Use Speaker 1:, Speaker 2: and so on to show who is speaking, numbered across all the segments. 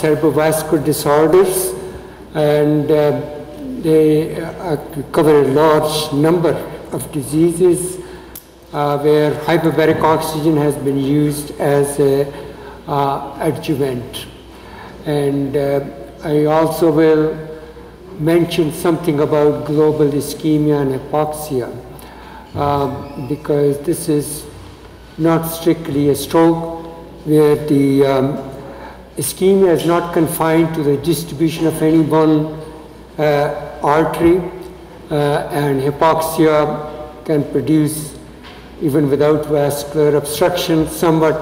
Speaker 1: cerebrovascular disorders, and they cover a large number of diseases where hyperbaric oxygen has been used as an adjuvant. And I also will mention something about global ischemia and hypoxia, because this is not strictly a stroke, where the ischemia is not confined to the distribution of any one artery, and hypoxia can produce, even without vascular obstruction, somewhat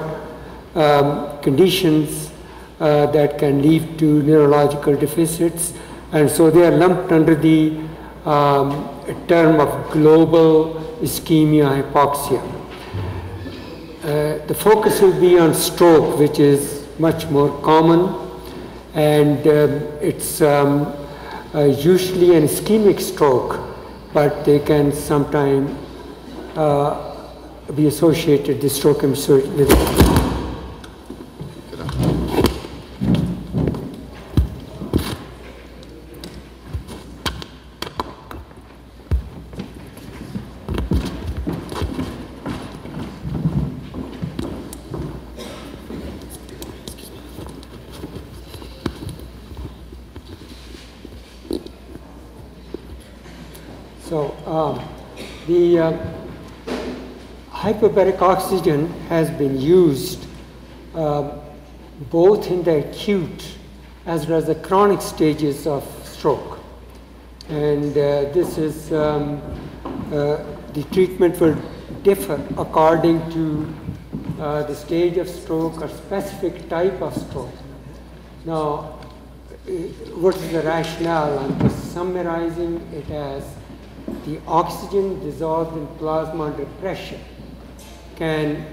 Speaker 1: conditions that can lead to neurological deficits. And so they are lumped under the term of global ischemia hypoxia. The focus will be on stroke, which is much more common, and it's usually an ischemic stroke, but they can sometimes be associated, the stroke with it. So the hyperbaric oxygen has been used both in the acute as well as the chronic stages of stroke. And this is, the treatment will differ according to the stage of stroke or specific type of stroke. Now, what is the rationale? I'm just summarizing it as the oxygen dissolved in plasma under pressure can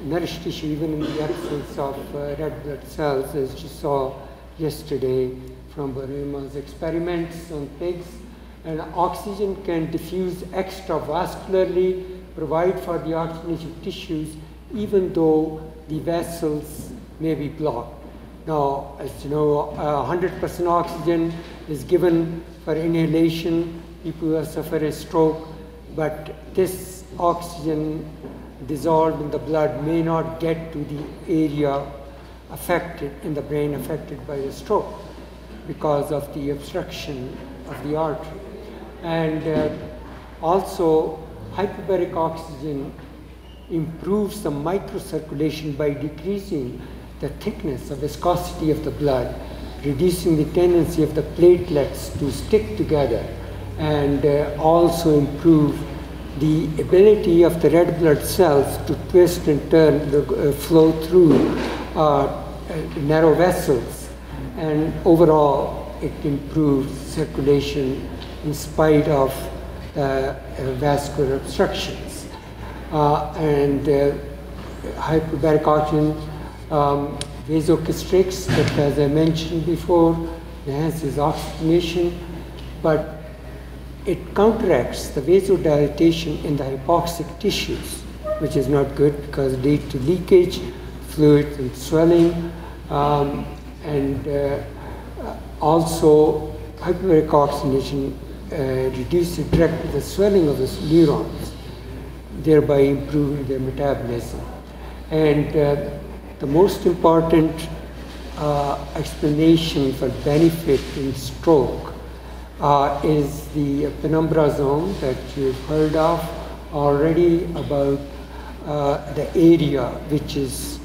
Speaker 1: nourish tissue even in the absence of red blood cells, as you saw yesterday from Barima's experiments on pigs. And oxygen can diffuse extravascularly, provide for the oxygenation of tissues, even though the vessels may be blocked. Now, as you know, 100% oxygen is given for inhalation, people who have suffered a stroke, but this oxygen dissolved in the blood may not get to the area affected in the brain affected by the stroke because of the obstruction of the artery. And also, hyperbaric oxygen improves the microcirculation by decreasing the thickness or viscosity of the blood, reducing the tendency of the platelets to stick together, and also improve the ability of the red blood cells to twist and turn, flow through narrow vessels. And overall, it improves circulation in spite of vascular obstructions. Hyperbaric oxygen vasoconstricts, but as I mentioned before, enhances oxygenation, but it counteracts the vasodilatation in the hypoxic tissues, which is not good because it leads to leakage, fluid and swelling, also hyperbaric oxygenation reduces directly the swelling of the neurons, thereby improving their metabolism. And the most important explanation for benefit in stroke is the penumbrazole that you've heard of already about the area which is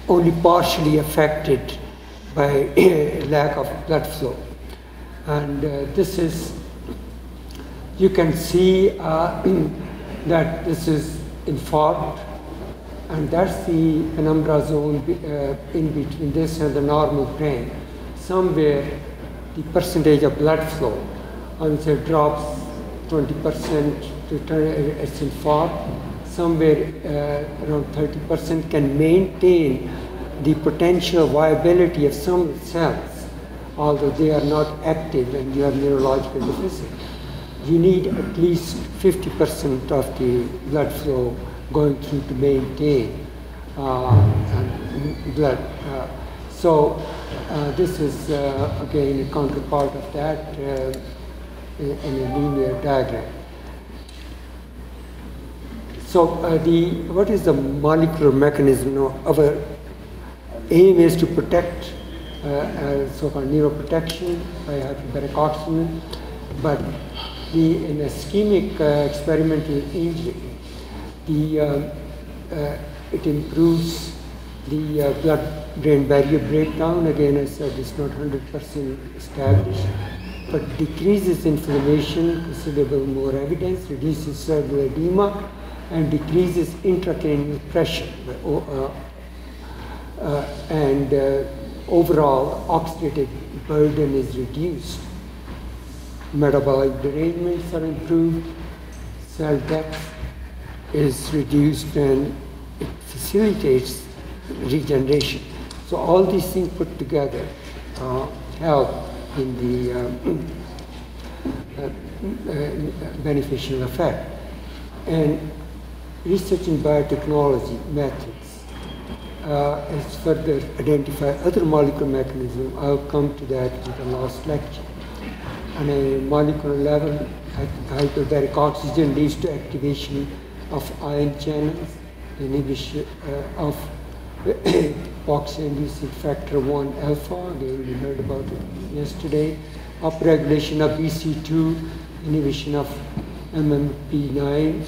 Speaker 1: only partially affected by lack of blood flow. And this is, you can see that this is infarct, and that's the penumbra zone in between this and the normal brain. Somewhere the percentage of blood flow, and it drops 20% to it's infarct. Somewhere around 30% can maintain the potential viability of some cells, although they are not active and you have neurological deficit. You need at least 50% of the blood flow going through to maintain blood So this is again a counterpart of that in a linear diagram. So what is the molecular mechanism? Our aim is to protect so-called neuroprotection by hyperbaric oxygen, but in a ischemic experimental imaging, it improves the blood-brain barrier breakdown. Again, I said it's not 100% established, but decreases inflammation, considerable more evidence, reduces cerebral edema, and decreases intracranial pressure. And overall oxidative burden is reduced. Metabolic derangements are improved, cell death is reduced, and it facilitates regeneration. So all these things put together help in the beneficial effect. And research in biotechnology methods has further identified other molecular mechanisms. I'll come to that in the last lecture. On a molecular level, hyperbaric oxygen leads to activation of ion channels, inhibition of oxygen-inducing factor 1 alpha, again we heard about it yesterday, upregulation of BC2, inhibition of MMP9,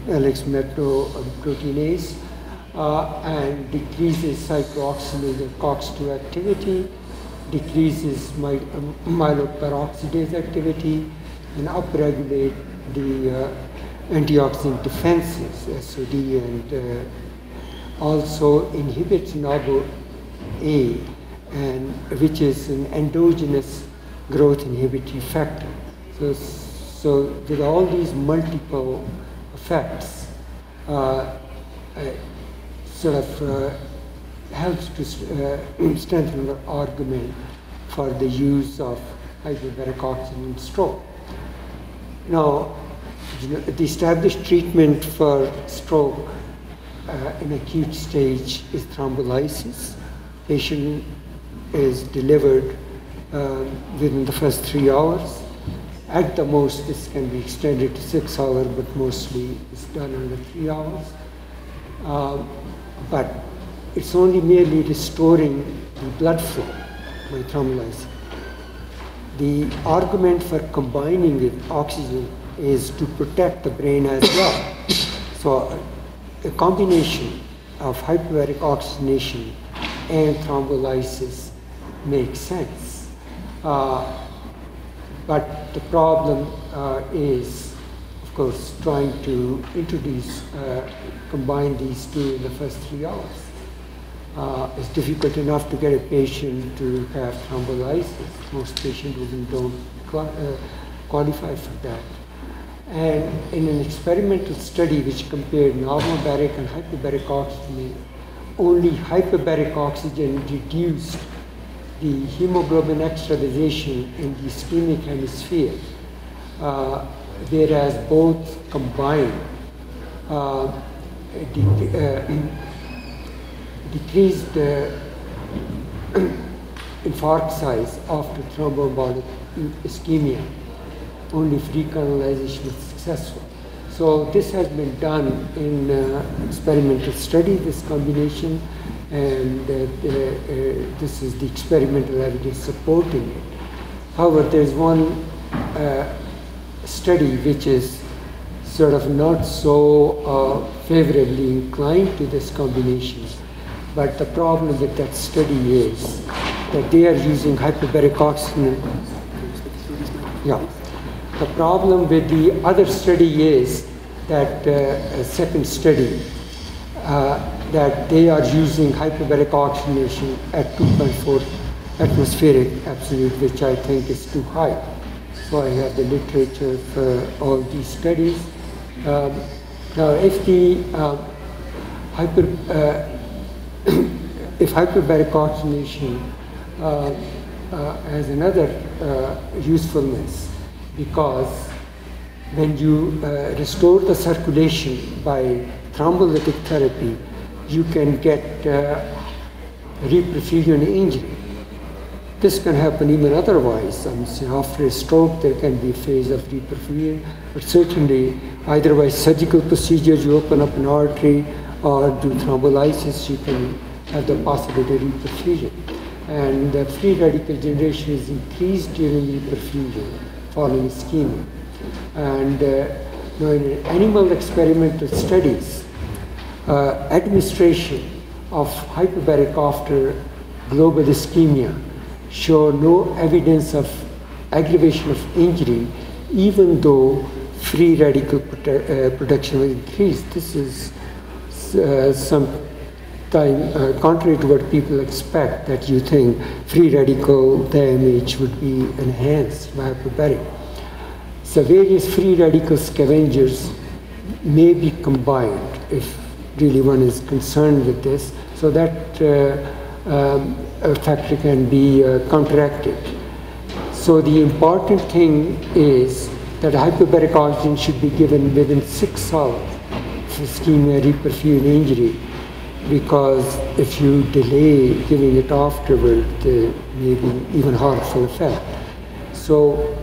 Speaker 1: Alex-metroproteinase, and decreases cyclooxygenase COX-2 activity, decreases myeloperoxidase activity, and upregulate the antioxidant defenses, SOD, and also inhibits NAGO-A, and which is an endogenous growth inhibitory factor. So with all these multiple effects, sort of helps to strengthen the argument for the use of hyperbaric oxygen in stroke. Now, the established treatment for stroke in acute stage is thrombolysis. Patient is delivered within the first 3 hours. At the most, this can be extended to 6 hours, but mostly it's done under 3 hours. But it's only merely restoring the blood flow by thrombolysis. The argument for combining with oxygen is to protect the brain as well. So a combination of hyperbaric oxygenation and thrombolysis makes sense. But the problem is, of course, trying to combine these two in the first 3 hours. It's difficult enough to get a patient to have thrombolysis. Most patients don't qualify for that. And in an experimental study which compared normobaric and hyperbaric oxygen, only hyperbaric oxygen reduced the hemoglobin extravasation in the ischemic hemisphere, whereas both combined decreased the infarct size after thromboembolic ischemia. Only free canalization was successful. So this has been done in experimental study, this combination, and this is the experimental evidence supporting it. However, there's one study which is sort of not so favorably inclined to this combination. But the problem with that study is that they are using hyperbaric oxygen. Yeah. The problem with the other study is that a second study that they are using hyperbaric oxygenation at 2.4 atmospheric absolute, which I think is too high. So I have the literature for all these studies. Now, if the if hyperbaric oxygenation has another usefulness, because when you restore the circulation by thrombolytic therapy, you can get reperfusion injury. This can happen even otherwise. After a stroke, there can be a phase of reperfusion, but certainly either by surgical procedures, you open up an artery, or do thrombolysis, you can have the possibility of reperfusion. And the free radical generation is increased during reperfusion following ischemia. And now in animal experimental studies, administration of hyperbaric after global ischemia show no evidence of aggravation of injury, even though free radical production was increased. This is contrary to what people expect, that you think free radical damage would be enhanced by hyperbaric. So various free radical scavengers may be combined if really one is concerned with this, so that factor can be counteracted. So the important thing is that hyperbaric oxygen should be given within 6 hours for ischemia reperfusion injury, because if you delay giving it afterward, there may be even harmful effect. So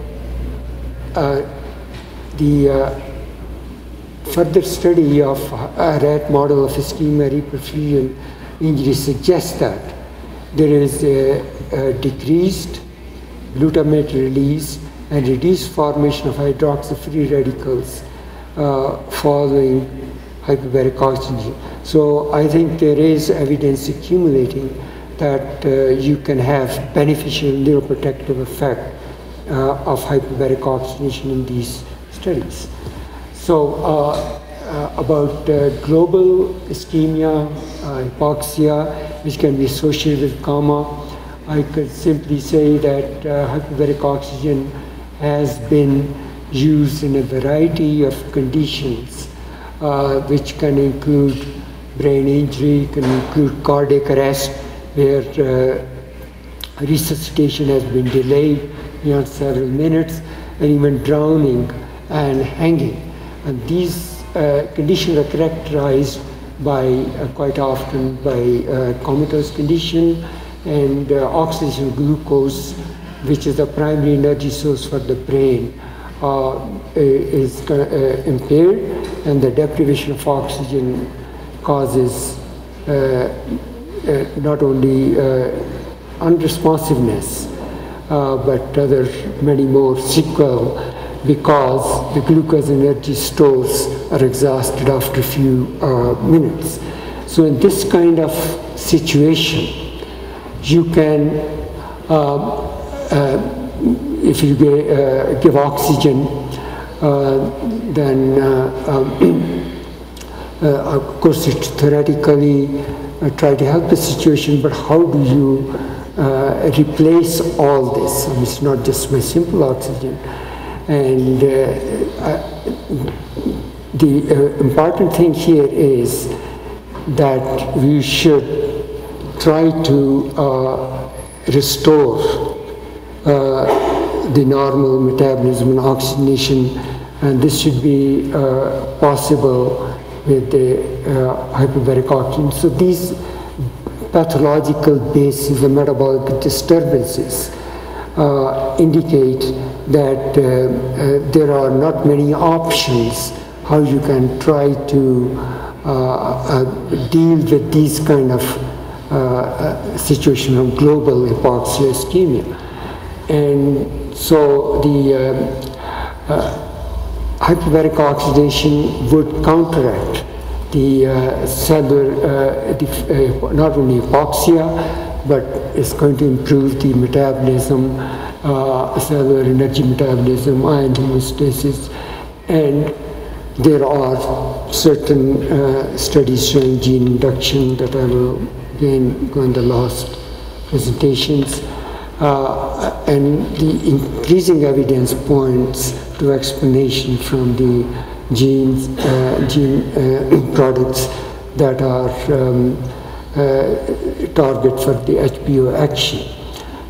Speaker 1: the further study of a rat model of ischemia reperfusion injury suggests that there is a decreased glutamate release and reduced formation of hydroxy-free radicals following hyperbaric oxygen. So I think there is evidence accumulating that you can have beneficial neuroprotective effect of hyperbaric oxygenation in these studies. So about global ischemia, hypoxia, which can be associated with coma, I could simply say that hyperbaric oxygen has been used in a variety of conditions, which can include brain injury, can include cardiac arrest, where resuscitation has been delayed beyond several minutes, and even drowning and hanging. And these conditions are characterized by quite often by comatose condition, and oxidation of glucose, which is the primary energy source for the brain, is impaired, and the deprivation of oxygen causes not only unresponsiveness, but many more sequelae, because the glucose energy stores are exhausted after a few minutes. So in this kind of situation, you can, if you give oxygen, then of course it theoretically try to help the situation, but how do you replace all this? It's not just by simple oxygen. And the important thing here is that we should try to restore the normal metabolism and oxygenation, and this should be possible with the hyperbaric oxygen. So these pathological bases and metabolic disturbances indicate that there are not many options how you can try to deal with these kind of situation of global hypoxia ischemia. And so the hyperbaric oxidation would counteract the cellular, not only hypoxia, but it's going to improve the metabolism, cellular energy metabolism, ion homeostasis, and there are certain studies showing gene induction that I will again go in the last presentations, and the increasing evidence points to explanation from the gene products that are target for the HPO action.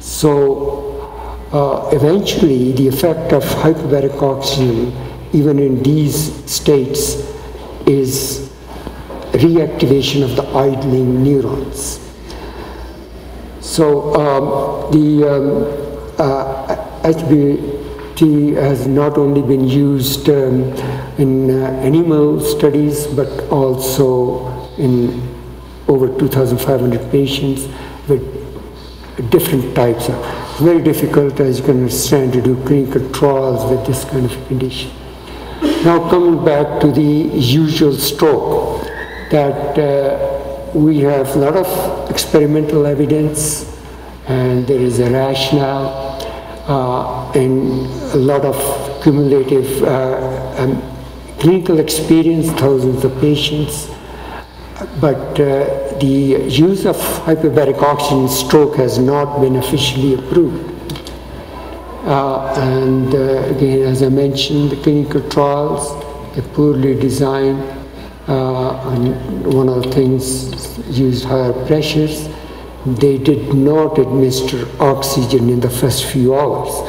Speaker 1: So eventually the effect of hyperbaric oxygen even in these states is reactivation of the idling neurons. So HBT has not only been used in animal studies, but also in over 2,500 patients with different types of. It's very difficult, as you can understand, to do clinical trials with this kind of condition. Now coming back to the usual stroke, that we have a lot of experimental evidence, and there is a rationale and a lot of cumulative clinical experience, thousands of patients. But the use of hyperbaric oxygen in stroke has not been officially approved. Again, as I mentioned, the clinical trials are poorly designed, and one of the things used higher pressures. They did not administer oxygen in the first few hours.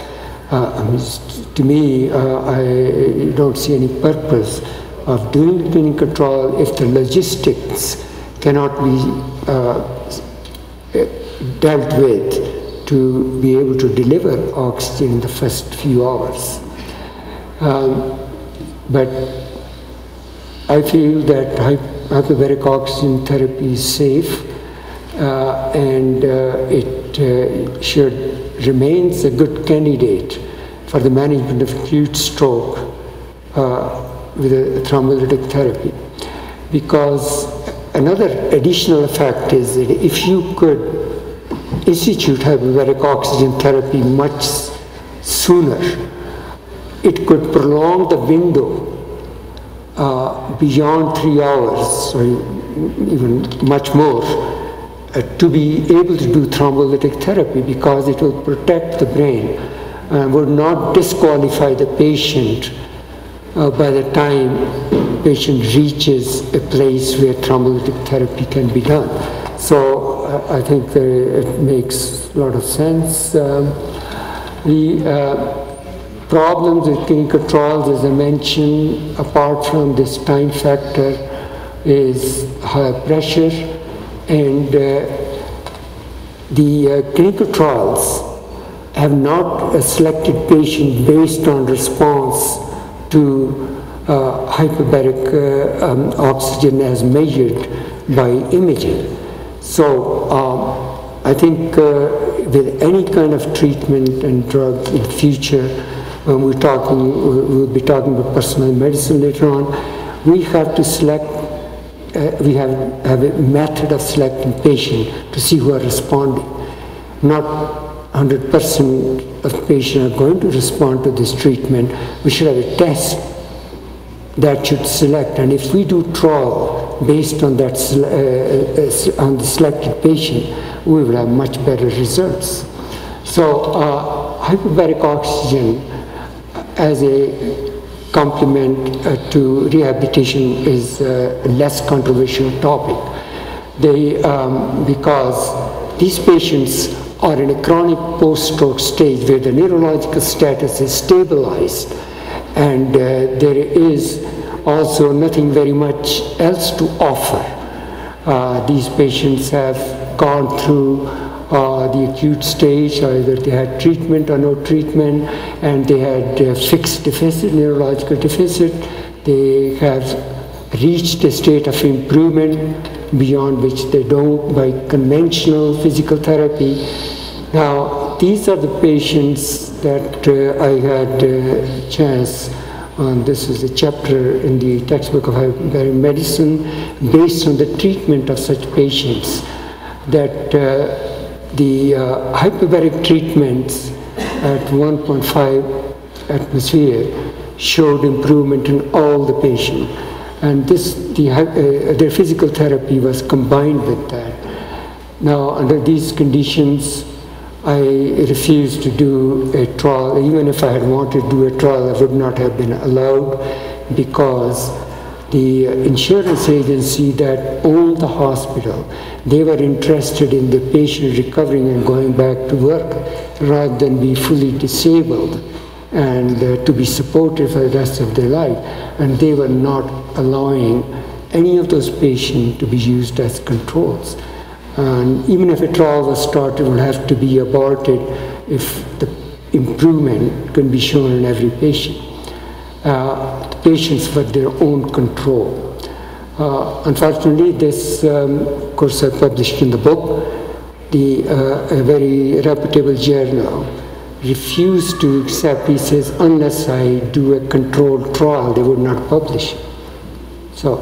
Speaker 1: To me, I don't see any purpose of doing the clinical trial if the logistics cannot be dealt with to be able to deliver oxygen in the first few hours. But I feel that hyperbaric oxygen therapy is safe, and it should remains a good candidate for the management of acute stroke with a thrombolytic therapy. Because another additional effect is that if you could institute hyperbaric oxygen therapy much sooner, it could prolong the window beyond 3 hours, or even much more, to be able to do thrombolytic therapy, because it will protect the brain and would not disqualify the patient by the time the patient reaches a place where thrombolytic therapy can be done. So I think that it makes a lot of sense. The problems with clinical trials, as I mentioned, apart from this time factor, is high pressure, and the clinical trials have not selected patients based on response to hyperbaric oxygen as measured by imaging. So I think with any kind of treatment and drug in the future, when we'll be talking about personalized medicine later on, we have to select, we have a method of selecting patients to see who are responding. Not 100% of patients are going to respond to this treatment. We should have a test that should select, and if we do trial based on that on the selected patient, we will have much better results. So hyperbaric oxygen as a complement to rehabilitation is a less controversial topic. Because these patients are in a chronic post-stroke stage where the neurological status is stabilized, and there is also nothing very much else to offer. These patients have gone through the acute stage, either they had treatment or no treatment, and they had fixed deficit, neurological deficit. They have reached a state of improvement beyond which they don't by conventional physical therapy. Now, these are the patients that I had a chance on. This is a chapter in the textbook of hyperbaric medicine based on the treatment of such patients, that the hyperbaric treatments at 1.5 atmosphere showed improvement in all the patients. And their physical therapy was combined with that. Now, under these conditions, I refused to do a trial. Even if I had wanted to do a trial, I would not have been allowed, because the insurance agency that owned the hospital, they were interested in the patient recovering and going back to work rather than be fully disabled and to be supported for the rest of their life. And they were not allowing any of those patients to be used as controls. And even if a trial was started, it would have to be aborted if the improvement can be shown in every patient. The patients were their own control. Unfortunately, this, of course, I published in the book. A very reputable journal refused to accept. He says, unless I do a controlled trial, they would not publish it. So,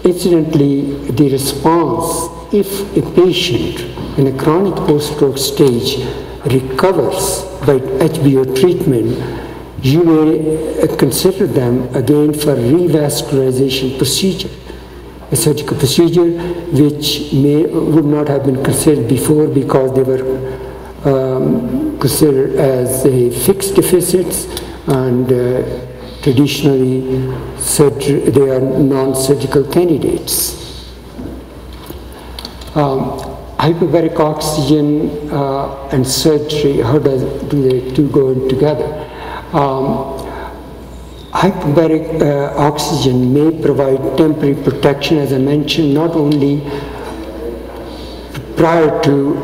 Speaker 1: incidentally, the response, if a patient in a chronic post-stroke stage recovers by HBO treatment, you may consider them again for revascularization procedure, a surgical procedure which would not have been considered before because they were considered as a fixed deficits, and traditionally they are non-surgical candidates. Hyperbaric oxygen and surgery, how do they two go in together? Hyperbaric oxygen may provide temporary protection, as I mentioned, not only prior to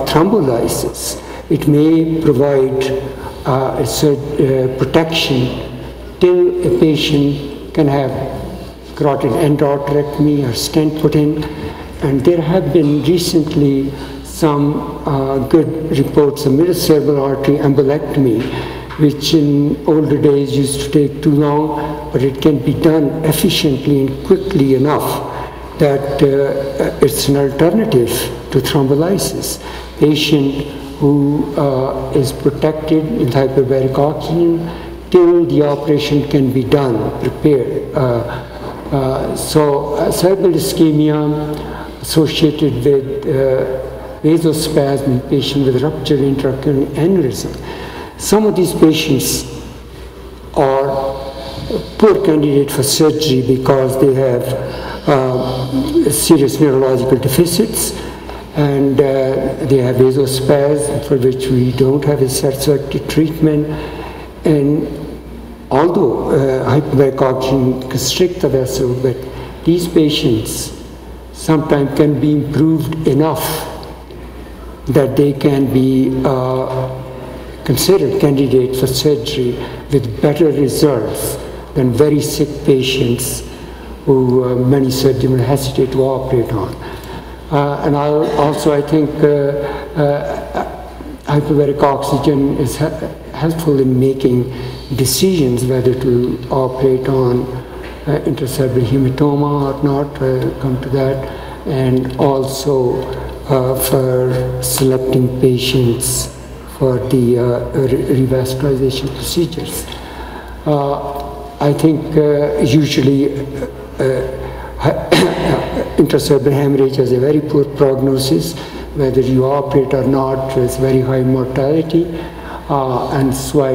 Speaker 1: thrombolysis. It may provide protection till a patient can have carotid endarterectomy or stent put in. And there have been recently some good reports of middle cerebral artery embolectomy, which in older days used to take too long, but it can be done efficiently and quickly enough that it's an alternative to thrombolysis. Patient who is protected with hyperbaric oxygen till the operation can be done, prepared. Cerebral ischemia associated with vasospasm in patients with ruptured intracranial aneurysm. Some of these patients are poor candidate for surgery because they have serious neurological deficits, and they have vasospasm for which we don't have a selective treatment. And although hyperbaric oxygen constricts the vessel, but these patients sometimes can be improved enough that they can be considered candidates for surgery with better results than very sick patients who many surgeons will hesitate to operate on. And I think hyperbaric oxygen is helpful in making decisions whether to operate on intracerebral hematoma or not, come to that, and also for selecting patients for the revascularization procedures. I think usually intracerebral hemorrhage has a very poor prognosis. Whether you operate or not, there's very high mortality, and that's why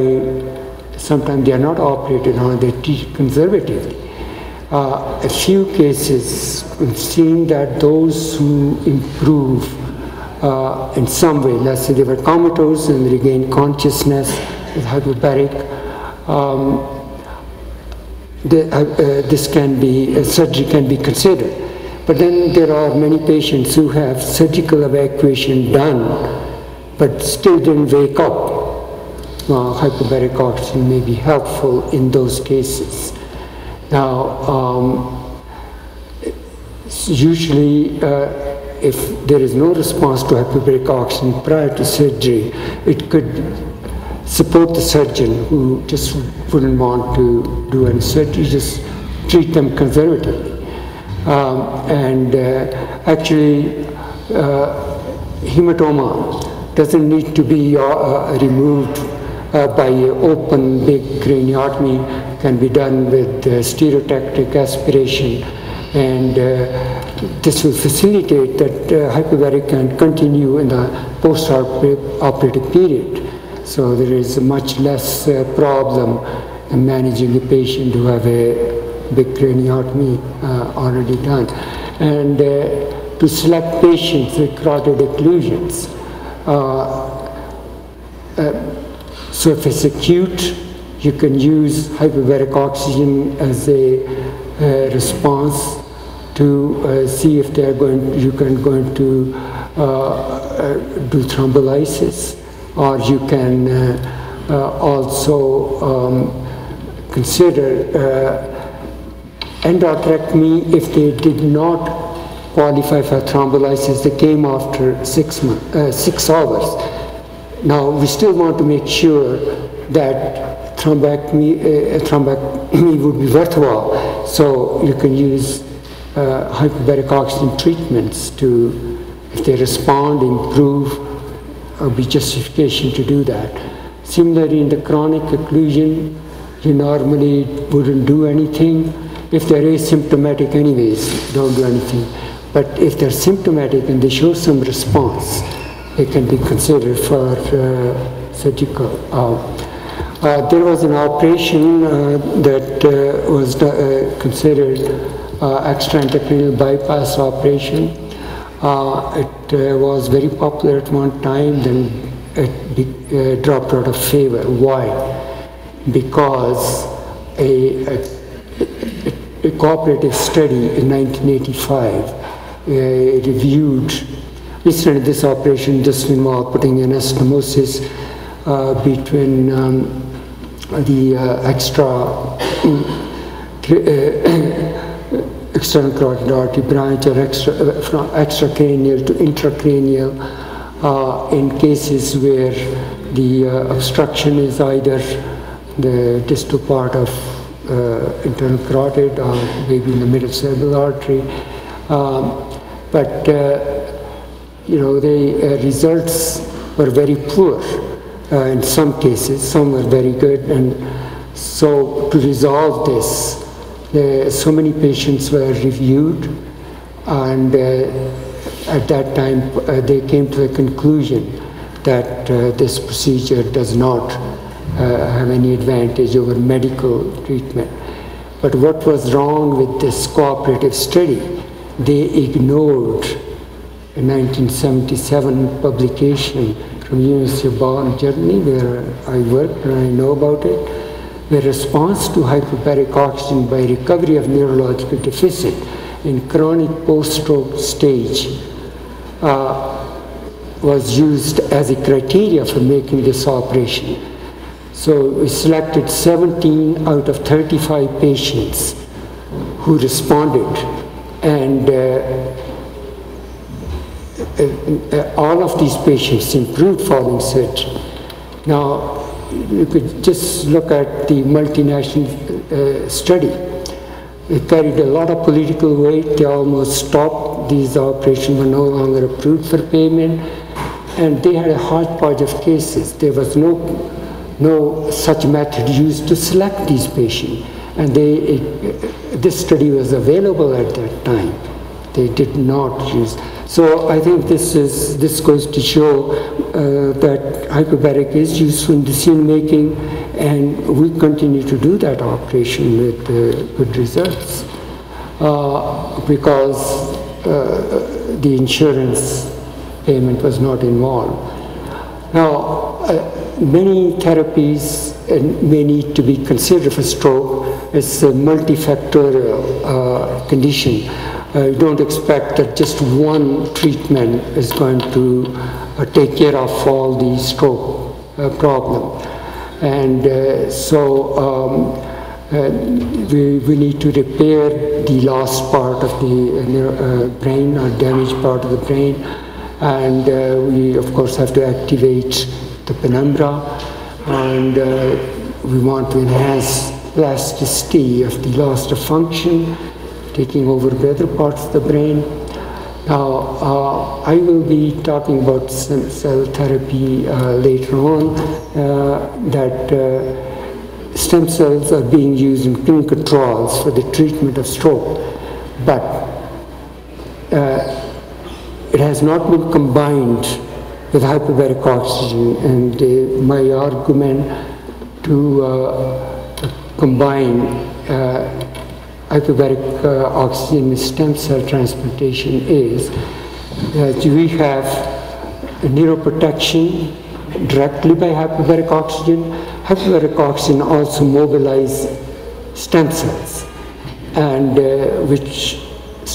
Speaker 1: sometimes they are not operated on, they're treated conservatively. A few cases, we've seen that those who improve in some way, let's say they were comatose and regained consciousness with hyperbaric, surgery can be considered. But then there are many patients who have surgical evacuation done, but still didn't wake up. Hyperbaric oxygen may be helpful in those cases. Now, usually if there is no response to hyperbaric oxygen prior to surgery, it could support the surgeon who just wouldn't want to do any surgery, just treat them conservatively. Actually, hematoma doesn't need to be removed by an open big craniotomy, can be done with stereotactic aspiration, and this will facilitate that hyperbaric can continue in the post-operative period. So there is much less problem in managing a patient who have a big craniotomy already done. And to select patients with carotid occlusions, so if it's acute, you can use hyperbaric oxygen as a response to see if they're going to do thrombolysis, or you can also consider endarterectomy if they did not qualify for thrombolysis. They came after 6 hours. Now we still want to make sure that thrombectomy would be worthwhile, so you can use hyperbaric oxygen treatments to, if they respond, improve, or be justification to do that. Similarly, in the chronic occlusion, you normally wouldn't do anything. If they're asymptomatic anyways, don't do anything. But if they're symptomatic and they show some response, they can be considered for surgical. There was an operation that was considered extraintracranial bypass operation. It was very popular at one time, then it dropped out of favor. Why? Because a cooperative study in 1985 reviewed, recently this operation just involved putting anastomosis between the external carotid artery branch, or from extracranial to intracranial, in cases where the obstruction is either the distal part of internal carotid or maybe in the middle cerebral artery. But the results were very poor in some cases. Some were very good, and so to resolve this, so many patients were reviewed, and at that time they came to the conclusion that this procedure does not have any advantage over medical treatment. But what was wrong with this cooperative study? They ignored a 1977 publication from University of Bonn, Germany, where I worked and I know about it, where response to hyperbaric oxygen by recovery of neurological deficit in chronic post-stroke stage was used as a criteria for making this operation. So we selected 17 out of 35 patients who responded, and all of these patients improved following surgery. Now, you could just look at the multinational study. It carried a lot of political weight. They almost stopped. These operations were no longer approved for payment, and they had a hodgepodge of cases. There was no such method used to select these patients, and this study was available at that time. They did not use. So I think this goes to show that hyperbaric is useful in decision making, and we continue to do that operation with good results because the insurance payment was not involved. Now, many therapies may need to be considered for stroke. It's a multifactorial condition. You don't expect that just one treatment is going to take care of all the stroke problem. And we need to repair the lost part of the brain, or damaged part of the brain. And we, of course, have to activate the penumbra, and we want to enhance plasticity of the loss of function, taking over the other parts of the brain. Now, I will be talking about stem cell therapy later on, that stem cells are being used in clinical trials for the treatment of stroke, but it has not been combined with hyperbaric oxygen, and my argument to combine hyperbaric oxygen with stem cell transplantation is that we have neuroprotection directly by hyperbaric oxygen. Hyperbaric oxygen also mobilizes stem cells, and which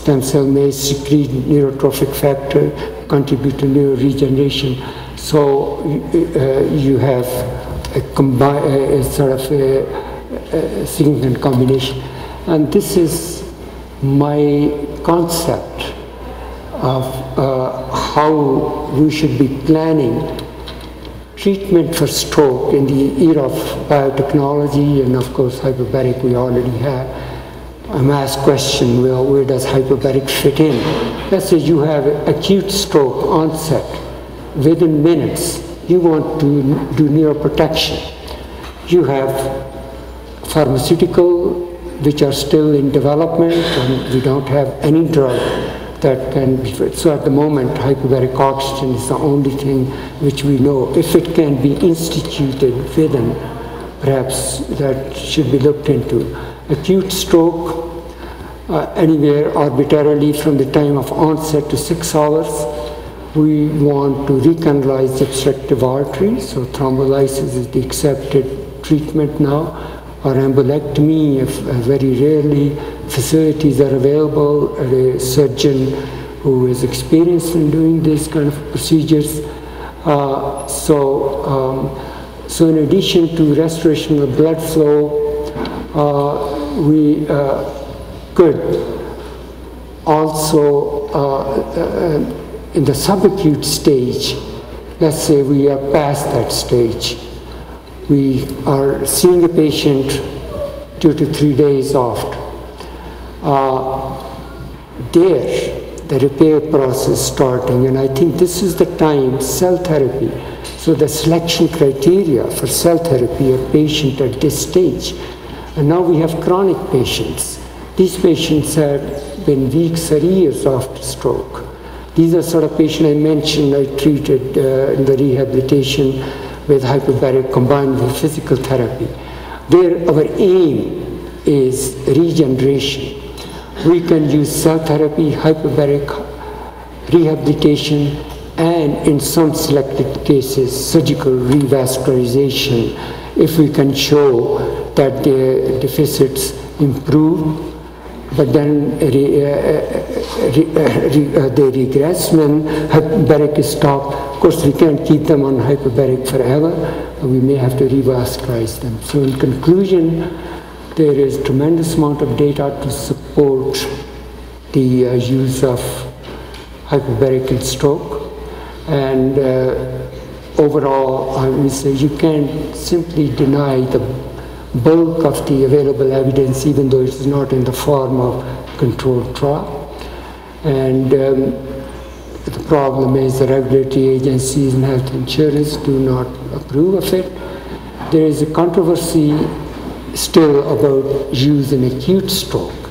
Speaker 1: stem cell may secrete neurotrophic factor, contribute to neuroregeneration. So you have a sort of a significant combination. And this is my concept of how we should be planning treatment for stroke in the era of biotechnology, and of course hyperbaric we already have. I'm asked question, well, where does hyperbaric fit in? Let's say you have acute stroke onset. Within minutes, you want to do neuroprotection. You have pharmaceutical which are still in development, and we don't have any drug that can be fit. So at the moment, hyperbaric oxygen is the only thing which we know. If it can be instituted within, perhaps that should be looked into. Acute stroke, anywhere arbitrarily from the time of onset to 6 hours. We want to recanalize the obstructive artery, so thrombolysis is the accepted treatment now, or embolectomy, if very rarely facilities are available, a surgeon who is experienced in doing this kind of procedures. So in addition to restoration of blood flow, we could also, in the subacute stage, let's say we are past that stage, we are seeing a patient 2 to 3 days after. There, the repair process starting, and I think this is the time cell therapy. So the selection criteria for cell therapy of patient at this stage. And now we have chronic patients. These patients have been weeks or years after stroke. These are sort of patients I mentioned I treated in the rehabilitation with hyperbaric combined with physical therapy. There, our aim is regeneration. We can use cell therapy, hyperbaric rehabilitation, and in some selected cases, surgical revascularization, if we can show that the deficits improve, but then they regress when hyperbaric is stopped. Of course, we can't keep them on hyperbaric forever. We may have to revascularize them. So in conclusion, there is tremendous amount of data to support the use of hyperbaric in stroke. And overall, I would say you can't simply deny the bulk of the available evidence, even though it's not in the form of controlled trial. And the problem is the regulatory agencies and health insurance do not approve of it. There is a controversy still about use in acute stroke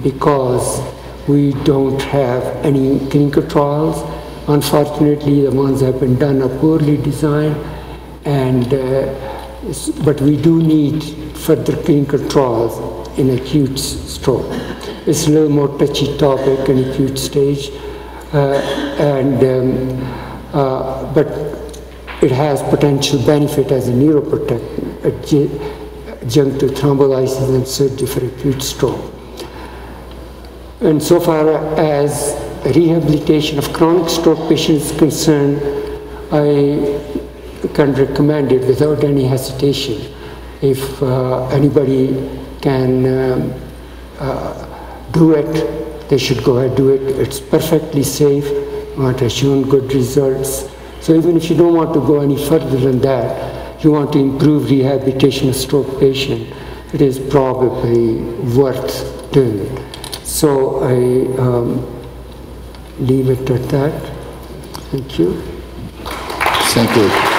Speaker 1: because we don't have any clinical trials. Unfortunately, the ones that have been done are poorly designed, and but we do need further clinical trials in acute stroke. It's a little more touchy topic in acute stage, but it has potential benefit as a neuroprotectant adjunct to thrombolysis and surgery for acute stroke. And so far as rehabilitation of chronic stroke patients is concerned, I can recommend it without any hesitation. If anybody can do it, they should go ahead do it. It's perfectly safe. It has shown good results. So even if you don't want to go any further than that, you want to improve rehabilitation of stroke patient, it is probably worth doing it. So I leave it at that. Thank you.
Speaker 2: Thank you.